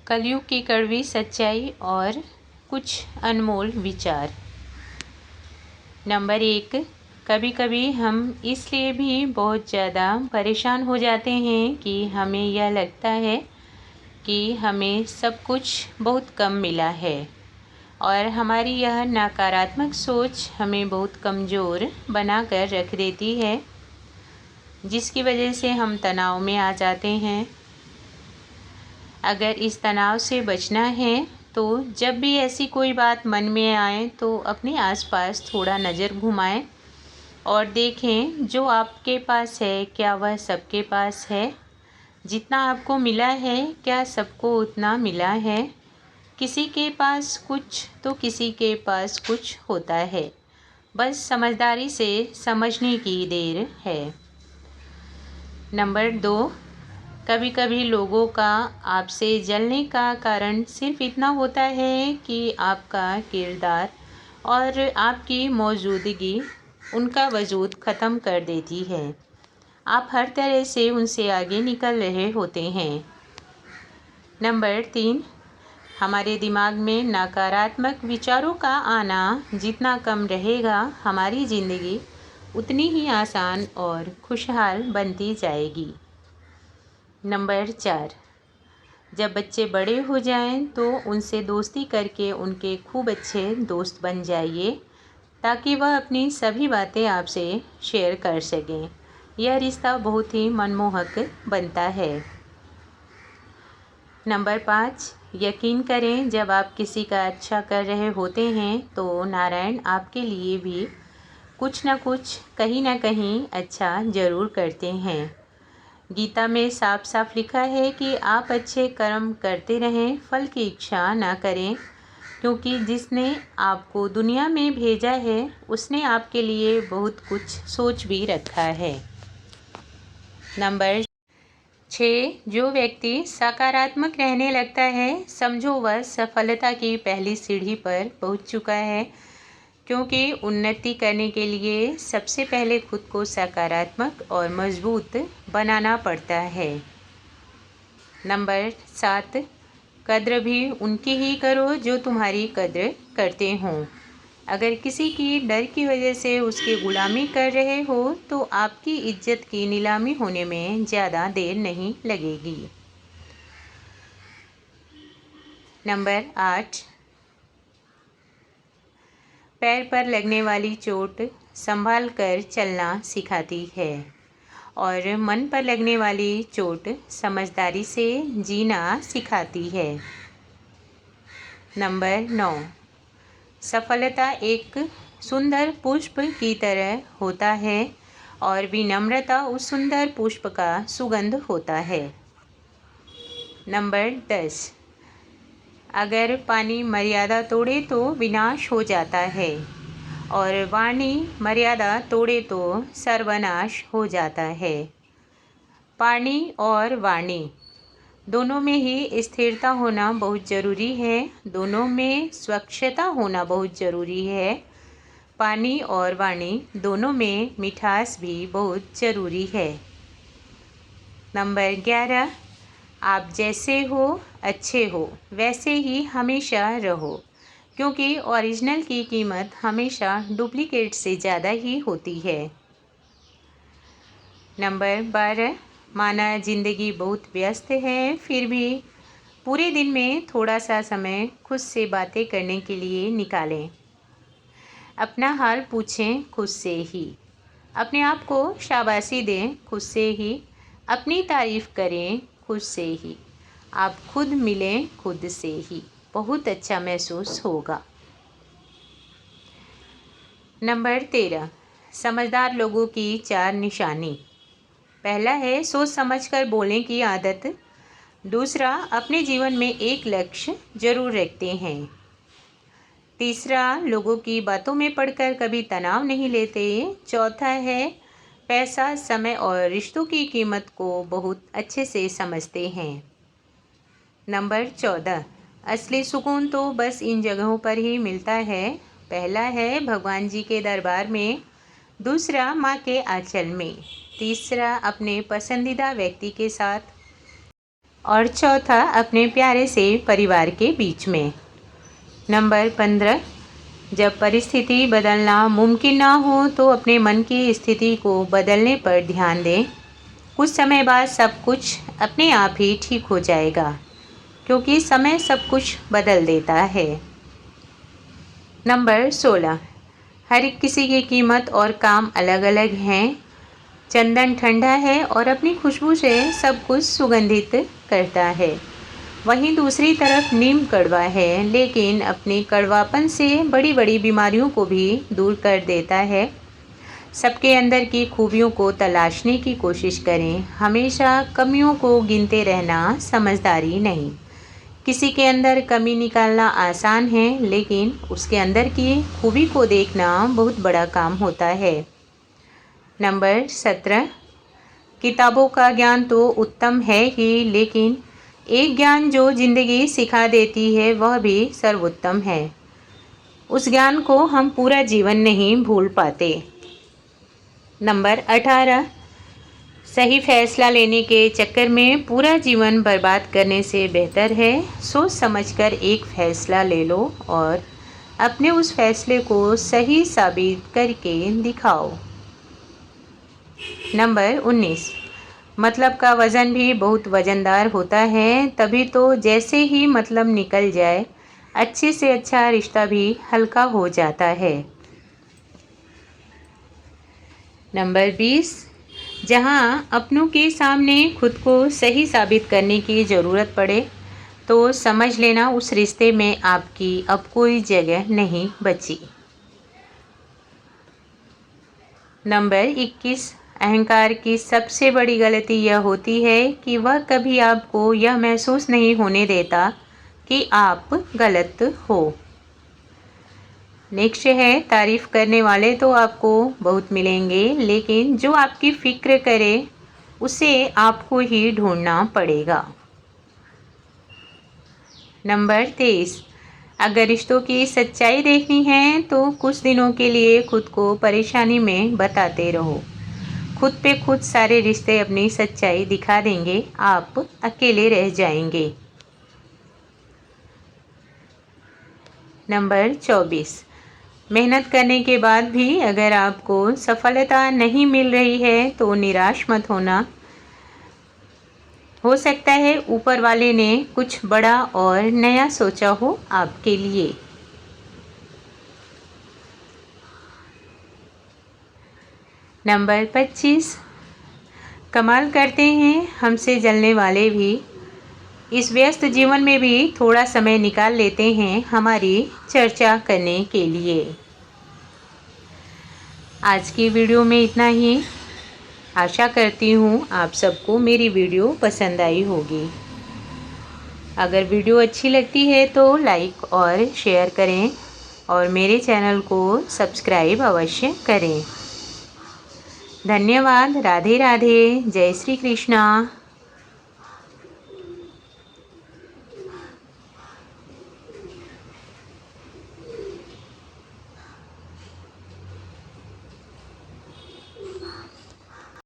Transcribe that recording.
कलयुग की कड़वी सच्चाई और कुछ अनमोल विचार। नंबर 1, कभी कभी हम इसलिए भी बहुत ज़्यादा परेशान हो जाते हैं कि हमें यह लगता है कि हमें सब कुछ बहुत कम मिला है और हमारी यह नकारात्मक सोच हमें बहुत कमज़ोर बना कर रख देती है, जिसकी वजह से हम तनाव में आ जाते हैं। अगर इस तनाव से बचना है तो जब भी ऐसी कोई बात मन में आए तो अपने आसपास थोड़ा नज़र घुमाएं और देखें जो आपके पास है क्या वह सबके पास है। जितना आपको मिला है क्या सबको उतना मिला है। किसी के पास कुछ तो किसी के पास कुछ होता है, बस समझदारी से समझने की देर है। नंबर 2, कभी कभी लोगों का आपसे जलने का कारण सिर्फ इतना होता है कि आपका किरदार और आपकी मौजूदगी उनका वजूद ख़त्म कर देती है। आप हर तरह से उनसे आगे निकल रहे होते हैं। नंबर 3, हमारे दिमाग में नकारात्मक विचारों का आना जितना कम रहेगा, हमारी ज़िंदगी उतनी ही आसान और खुशहाल बनती जाएगी। नंबर 4, जब बच्चे बड़े हो जाएं तो उनसे दोस्ती करके उनके खूब अच्छे दोस्त बन जाइए ताकि वह अपनी सभी बातें आपसे शेयर कर सकें। यह रिश्ता बहुत ही मनमोहक बनता है। नंबर 5, यकीन करें जब आप किसी का अच्छा कर रहे होते हैं तो नारायण आपके लिए भी कुछ न कुछ कहीं ना कहीं अच्छा ज़रूर करते हैं। गीता में साफ साफ लिखा है कि आप अच्छे कर्म करते रहें, फल की इच्छा ना करें, क्योंकि जिसने आपको दुनिया में भेजा है उसने आपके लिए बहुत कुछ सोच भी रखा है। नंबर 6, जो व्यक्ति सकारात्मक रहने लगता है समझो वह सफलता की पहली सीढ़ी पर पहुंच चुका है, क्योंकि उन्नति करने के लिए सबसे पहले खुद को सकारात्मक और मजबूत बनाना पड़ता है। नंबर 7, कद्र भी उनकी ही करो जो तुम्हारी कद्र करते हों। अगर किसी की डर की वजह से उसकी गुलामी कर रहे हो तो आपकी इज्जत की नीलामी होने में ज़्यादा देर नहीं लगेगी। नंबर 8, पैर पर लगने वाली चोट संभाल कर चलना सिखाती है और मन पर लगने वाली चोट समझदारी से जीना सिखाती है। नंबर 9, सफलता एक सुंदर पुष्प की तरह होता है और विनम्रता उस सुंदर पुष्प का सुगंध होता है। नंबर 10, अगर पानी मर्यादा तोड़े तो विनाश हो जाता है और वाणी मर्यादा तोड़े तो सर्वनाश हो जाता है। पानी और वाणी दोनों में ही स्थिरता होना बहुत ज़रूरी है, दोनों में स्वच्छता होना बहुत ज़रूरी है। पानी और वाणी दोनों में मिठास भी बहुत ज़रूरी है। नंबर 11, आप जैसे हो अच्छे हो वैसे ही हमेशा रहो, क्योंकि ओरिजिनल की कीमत हमेशा डुप्लीकेट से ज़्यादा ही होती है। नंबर 12, माना ज़िंदगी बहुत व्यस्त है फिर भी पूरे दिन में थोड़ा सा समय खुद से बातें करने के लिए निकालें। अपना हाल पूछें खुद से ही, अपने आप को शाबाशी दें खुद से ही, अपनी तारीफ़ करें खुद से ही, आप खुद मिलें खुद से ही, बहुत अच्छा महसूस होगा। नंबर 13, समझदार लोगों की 4 निशानी। पहला है सोच समझकर बोलने की आदत। दूसरा, अपने जीवन में एक लक्ष्य जरूर रखते हैं। तीसरा, लोगों की बातों में पड़कर कभी तनाव नहीं लेते। चौथा है पैसा, समय और रिश्तों की कीमत को बहुत अच्छे से समझते हैं। नंबर 14, असली सुकून तो बस इन जगहों पर ही मिलता है। पहला है भगवान जी के दरबार में, दूसरा माँ के आंचल में, तीसरा अपने पसंदीदा व्यक्ति के साथ, और चौथा अपने प्यारे से परिवार के बीच में। नंबर 15, जब परिस्थिति बदलना मुमकिन ना हो तो अपने मन की स्थिति को बदलने पर ध्यान दें। कुछ समय बाद सब कुछ अपने आप ही ठीक हो जाएगा, क्योंकि समय सब कुछ बदल देता है। नंबर 16, हर एक किसी की कीमत और काम अलग अलग हैं। चंदन ठंडा है और अपनी खुशबू से सब कुछ सुगंधित करता है, वहीं दूसरी तरफ नीम कड़वा है, लेकिन अपने कड़वापन से बड़ी बड़ी बीमारियों को भी दूर कर देता है। सबके अंदर की खूबियों को तलाशने की कोशिश करें, हमेशा कमियों को गिनते रहना समझदारी नहीं। किसी के अंदर कमी निकालना आसान है, लेकिन उसके अंदर की खूबी को देखना बहुत बड़ा काम होता है। नंबर 17, किताबों का ज्ञान तो उत्तम है ही, लेकिन एक ज्ञान जो जिंदगी सिखा देती है वह भी सर्वोत्तम है। उस ज्ञान को हम पूरा जीवन नहीं भूल पाते। नंबर 18, सही फैसला लेने के चक्कर में पूरा जीवन बर्बाद करने से बेहतर है सोच समझकर एक फैसला ले लो और अपने उस फैसले को सही साबित करके दिखाओ। नंबर 19, मतलब का वज़न भी बहुत वज़नदार होता है, तभी तो जैसे ही मतलब निकल जाए अच्छे से अच्छा रिश्ता भी हल्का हो जाता है। नंबर 20, जहाँ अपनों के सामने खुद को सही साबित करने की ज़रूरत पड़े तो समझ लेना उस रिश्ते में आपकी अब कोई जगह नहीं बची। नंबर 21, अहंकार की सबसे बड़ी गलती यह होती है कि वह कभी आपको यह महसूस नहीं होने देता कि आप गलत हो। नेक्स्ट है, तारीफ करने वाले तो आपको बहुत मिलेंगे, लेकिन जो आपकी फिक्र करे उसे आपको ही ढूंढना पड़ेगा। नंबर 23, अगर रिश्तों की सच्चाई देखनी है तो कुछ दिनों के लिए खुद को परेशानी में बताते रहो। खुद पे खुद सारे रिश्ते अपनी सच्चाई दिखा देंगे, आप अकेले रह जाएंगे। नंबर 24, मेहनत करने के बाद भी अगर आपको सफलता नहीं मिल रही है तो निराश मत होना। हो सकता है ऊपर वाले ने कुछ बड़ा और नया सोचा हो आपके लिए। नंबर 25, कमाल करते हैं हमसे जलने वाले भी। इस व्यस्त जीवन में भी थोड़ा समय निकाल लेते हैं हमारी चर्चा करने के लिए। आज की वीडियो में इतना ही। आशा करती हूँ आप सबको मेरी वीडियो पसंद आई होगी। अगर वीडियो अच्छी लगती है तो लाइक और शेयर करें और मेरे चैनल को सब्सक्राइब अवश्य करें। धन्यवाद। राधे राधे। जय श्री कृष्णा।